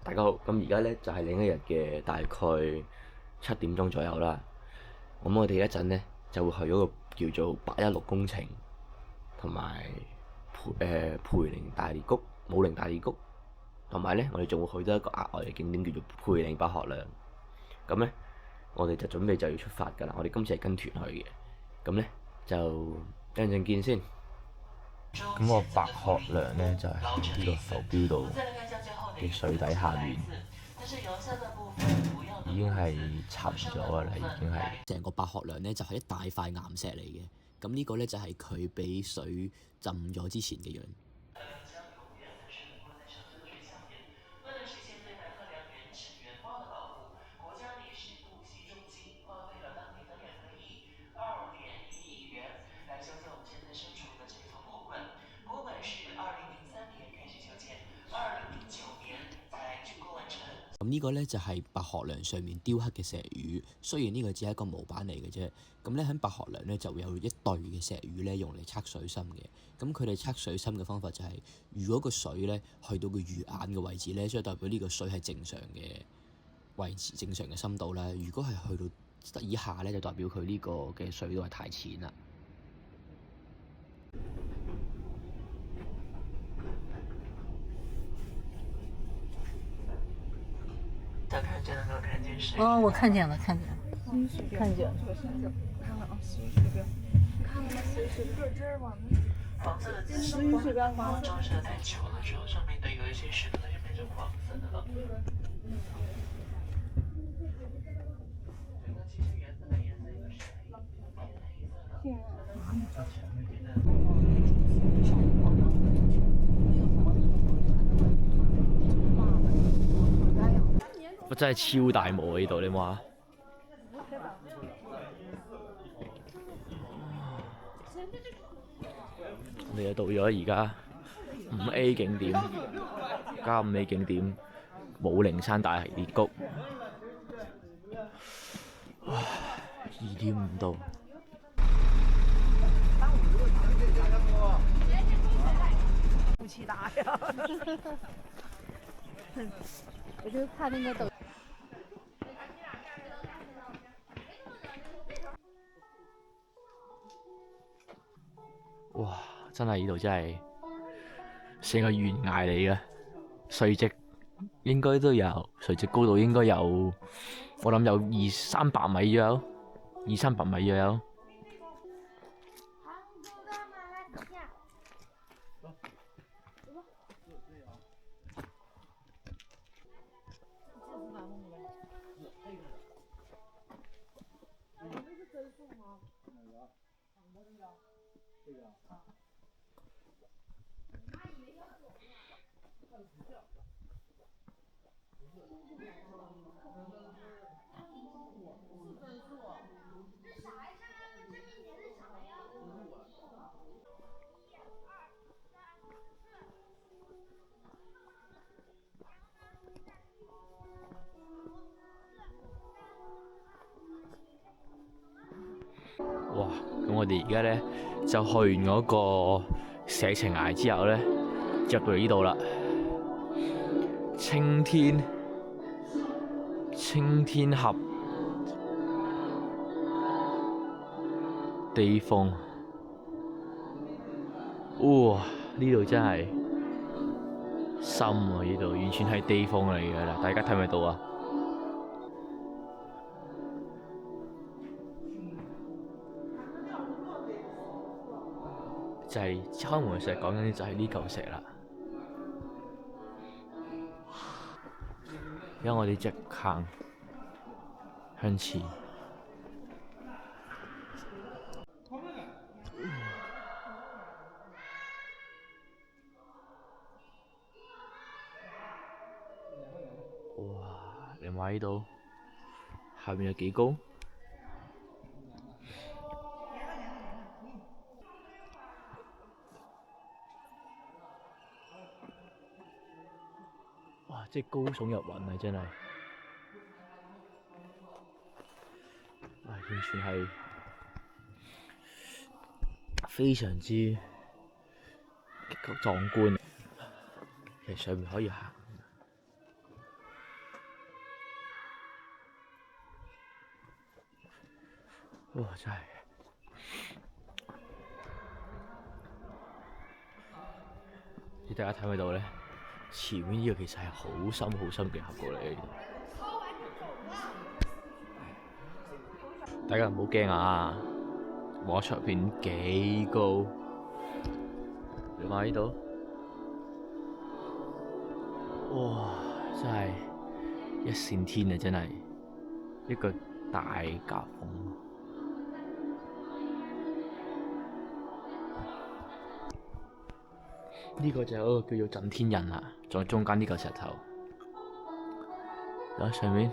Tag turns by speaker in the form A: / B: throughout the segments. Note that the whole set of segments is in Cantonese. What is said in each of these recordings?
A: 大家好，咁而家咧就係另一日嘅大概7點鐘左右啦。咁我哋一陣咧就會去嗰個叫做816工程同埋培靈大裂谷、武陵大裂谷，同埋咧我哋仲會去到一個額外嘅景點叫做培靈百學良。咁咧我哋就準備就要出發㗎啦。我哋今次係跟團去嘅，咁咧就一陣見先。咁個百學良咧就係喺呢個浮標度嘅水底下面，已經係沉咗㗎啦，已經係
B: 成個百學良咧就係一大塊岩石嚟嘅。咁呢個咧就係佢俾水浸咗之前嘅樣。咁呢個咧就係百學良上面雕刻嘅石魚，雖然呢個只係一個模板嚟嘅啫。咁咧喺百學良咧就會有一對嘅石魚咧用嚟測水深嘅。咁佢哋測水深嘅方法就係，如果個水咧去到個魚眼嘅位置咧，即係代表呢個水係正常嘅位置、正常嘅深度啦。如果係去到以下咧，就代表佢呢個嘅水度係太淺啦。
C: 大看见了没有？看见谁？
D: 哦，我看见了，看见了，看见了。
E: 看了啊，石鱼水标，看了吗？石鱼水标这儿往那。
C: 黄色的字
E: 石鱼水标黄色。
C: 照射在球的时候，上面的有一些石头它就变成黄色的了。这个其实原本的颜色应该是偏黑色的。
A: 真係超大霧啊！呢度你冇啊？我哋又到咗而家5A 景點加5A 景點武陵山大裂谷，哇！2.5度。
E: 雾气大呀！
D: 我就看那个抖。
A: 哇！真係呢度真係成個懸崖嚟嘅，垂直應該都有，垂直高度應該有，我諗有200-300米左右，200-300米左右。哇！咁我哋而家咧就去完嗰個石情崖之後咧，入到嚟呢度啦。青天峽地縫，哇！呢度真係深啊！呢度完全係地縫嚟㗎啦，大家睇唔睇到啊？就係開門石講緊就係呢嚿石啦。而家我哋直行向前，哇！你話呢度下面有幾高？哇！即係高聳入雲啊，真係，完全係非常之壯觀。其實上面可以行，哇！真係〜大家睇唔睇到咧？前面呢個其實係好深好深嘅峽谷嚟嘅。大家唔好驚啊！望出邊幾高，你睇呢度，哇！真係一線天啊！真係一個大夾縫。呢個就係一個叫做震天人啊，仲有中間呢個石頭，喺上面。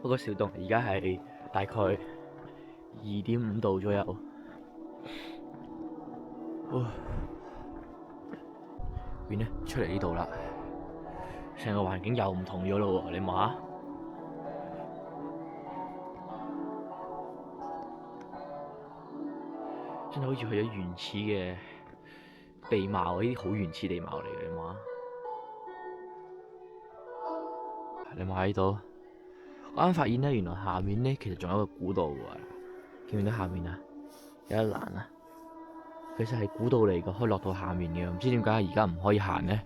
A: 嗰個小洞而家係大概2.5度左右。邊呢？出嚟呢度啦，成個環境又唔同咗咯喎！你望下。真係好似去咗原始嘅地貌，呢啲好原始地貌嚟嘅，你望下。你望下呢度，我啱發現咧，原來下面咧其實仲有一個古道喎，見唔見到下面啊？有一欄啊，其實係古道嚟嘅，可以落到下面嘅，唔知點解而家唔可以行咧？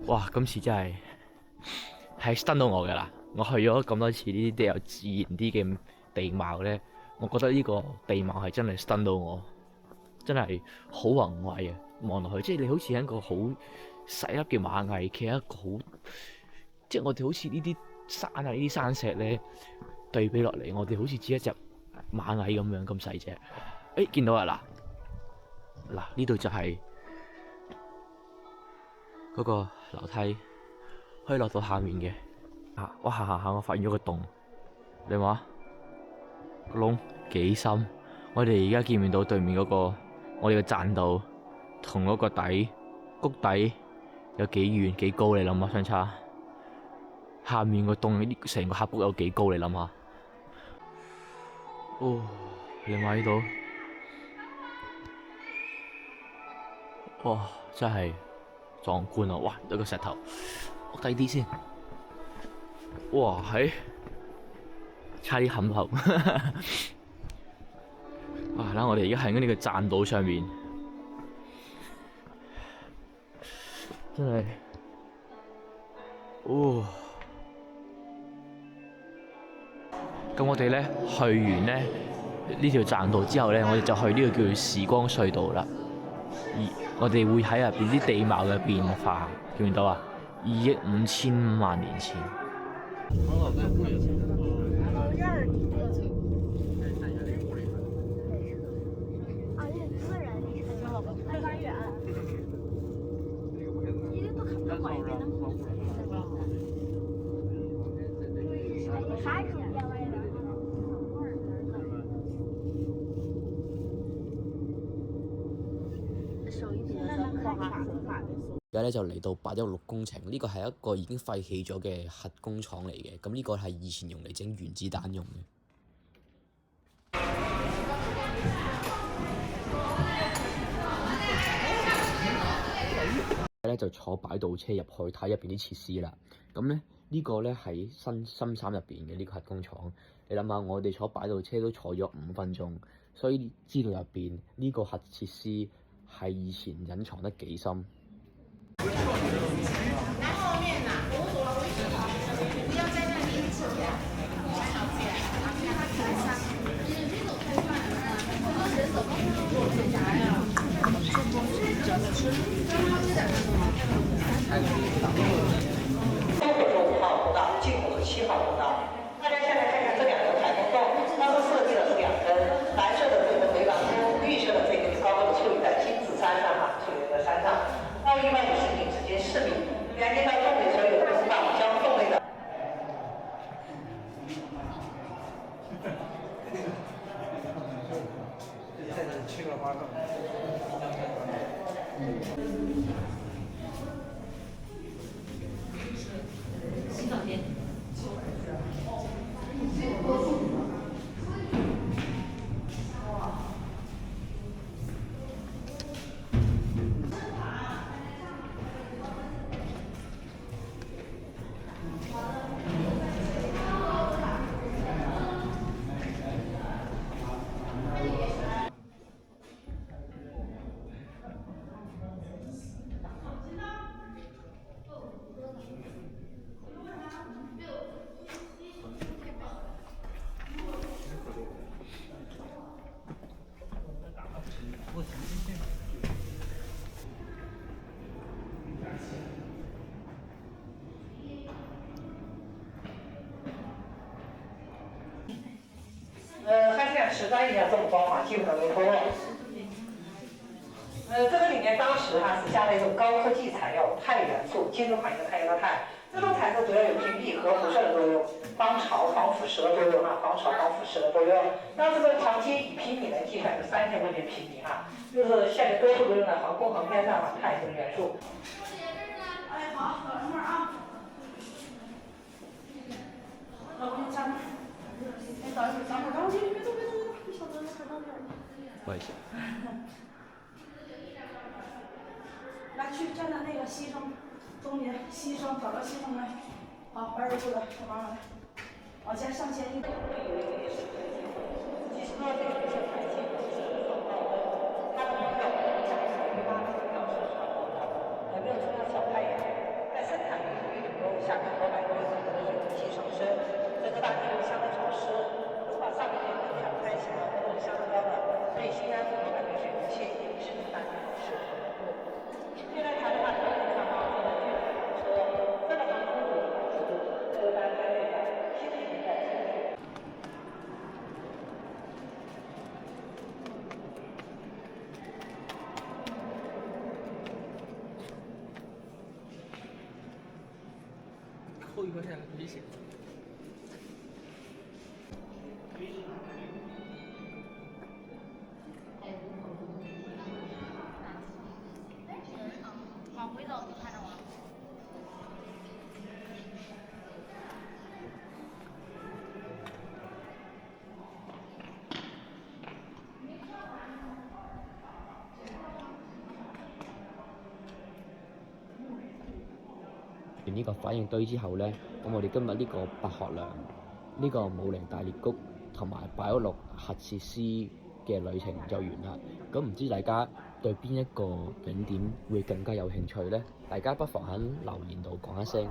A: 哇！今次真係stun到我㗎啦！我去咗咁多次呢啲有自然啲嘅地貌咧。我覺得呢個地貌係真係 stun 到我，真係好宏偉啊！望落去，即係你好似一個好細粒嘅螞蟻，企喺一個好，即係我哋好似呢啲山啊、呢啲山石咧對比落嚟，我哋好似只一隻螞蟻咁樣咁細隻。誒，見到啊嗱，呢度就係嗰個樓梯，可以落到下面嘅。我行下，我發現咗個洞，你話？個窿幾深？我哋而家見唔見到對面嗰個我哋嘅棧道同嗰個谷底有幾遠幾高？你諗下相差。下面個洞成個峽谷有幾高？你諗下。哦，你睇呢度，哇！真係壯觀啊！哇，有個石頭，我低啲先。哇，係。差啲冚頭，哇！啦，我哋而家喺緊呢個棧道上面，真係，咁我哋咧去完咧呢條棧道之後咧，我哋就去呢個叫做時光隧道啦。而我哋會喺入邊啲地貌嘅變化，見唔見到啊？2億5千萬年前。
B: 而家咧就嚟到816工程，呢個係一個已經廢棄咗嘅核工廠嚟嘅。咁呢個係以前用嚟整原子彈用嘅。咧就坐擺渡車入去睇入邊啲設施啦。咁咧呢個咧喺深山入邊嘅呢個核工廠，你諗下，我哋坐擺渡車都坐咗5分鐘，所以知道入邊呢個核設施係以前隱藏得幾深。
C: 东火车5号通道、进火车7号通道。大家先来看看这2个排风洞，当时设计的是2根，蓝色的这个北港坡，绿色的这个高高的矗立在金子山上哈，矗立在山上。到150米之间4米，2间到洞内所有的通道将洞内的。
D: 洗澡间。
C: 石砖一样这么高嘛，基本上没脱落。这个里面当时是加了一种高科技材料钛元素，金属款一个钛一个钛。这种材质主要有屏蔽和辐射的作用，防潮、防腐蚀的作用防潮、防腐蚀的作用。那这个长期以平米来计算，是3000块钱平米就是下面多数都用在航空航天上钛这个元素。
E: 哎，好，等一会儿啊。老公，下面。哎，等一会儿，等会儿，等会儿，别动，别动，你小子快到点儿。
A: 不好意思。
E: 来，去站在那个牺牲中间，牺牲，找到牺牲来。好，2步的，我帮来。往前上前一步。
C: 下面和百公里左右的水蒸气上升，整个大气又相当潮湿，如果把上面的空气开启了，温度是相当高的，所以新安这个水蒸气是大气是现在谈的话，可以看到现在这个车这个航空母这个大家看一下70年代
F: 扣1块钱的危险。
D: 往回走，你看着我。
B: 完呢個反應堆之後呢，咁我哋今日呢個白學良、呢個武陵大裂谷同埋816核設施嘅旅程就完啦。咁唔知大家對邊一個景點會更加有興趣呢？大家不妨喺留言度講一聲。